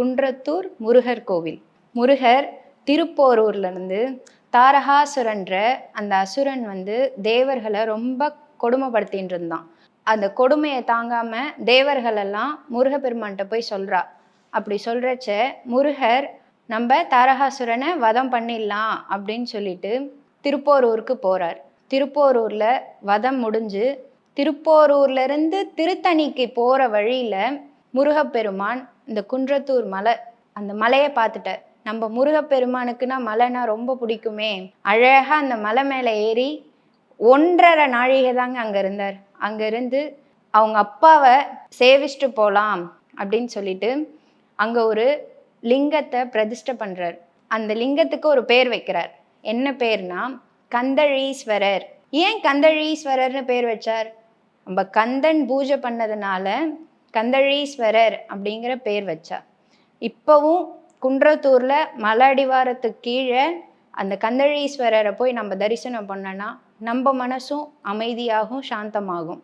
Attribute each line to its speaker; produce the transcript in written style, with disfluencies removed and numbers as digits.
Speaker 1: குன்றத்தூர் முருகர் கோவில். முருகர் திருப்போரூர்லேருந்து தாரகாசுரன்ற அந்த அசுரன் தேவர்களை ரொம்ப கொடுமைப்படுத்தின்னு இருந்தான். அந்த கொடுமையை தாங்காம தேவர்களெல்லாம் முருகப்பெருமான்கிட்ட போய் சொல்றா. அப்படி சொல்றச்ச முருகர் நம்ம தாரகாசுரனை வதம் பண்ணிடலாம் அப்படின்னு சொல்லிட்டு திருப்போரூருக்கு போறார். திருப்போரூர்ல வதம் முடிஞ்சு திருப்போரூர்ல இருந்து திருத்தணிக்கு போற வழியில முருகப்பெருமான் இந்த குன்றத்தூர் மலை, அந்த மலையை பார்த்துட்டார். நம்ம முருகப்பெருமானுக்குன்னா மலைனா ரொம்ப பிடிக்குமே, அழகா அந்த மலை மேலே ஏறி 1.5 நாழிகை தாங்க அங்க இருந்தார். அங்க இருந்து அவங்க அப்பாவை சேவிச்சுட்டு போலாம் அப்படின்னு சொல்லிட்டு அங்க ஒரு லிங்கத்தை பிரதிஷ்டை பண்றார். அந்த லிங்கத்துக்கு ஒரு பேர் வைக்கிறார். என்ன பேர்னா கந்தழீஸ்வரர். ஏன் கந்தழீஸ்வரர்னு பேர் வச்சார்? நம்ம கந்தன் பூஜை பண்ணதுனால கந்தழீஸ்வரர் அப்படிங்கிற பேர் வச்சார். இப்பவும் குன்றத்தூர்ல மலை அடிவாரத்துக்கு கீழே அந்த கந்தழீஸ்வரரை போய் நம்ம தரிசனம் பண்ணோன்னா நம்ம மனசும் அமைதியாகும், சாந்தமாகும்.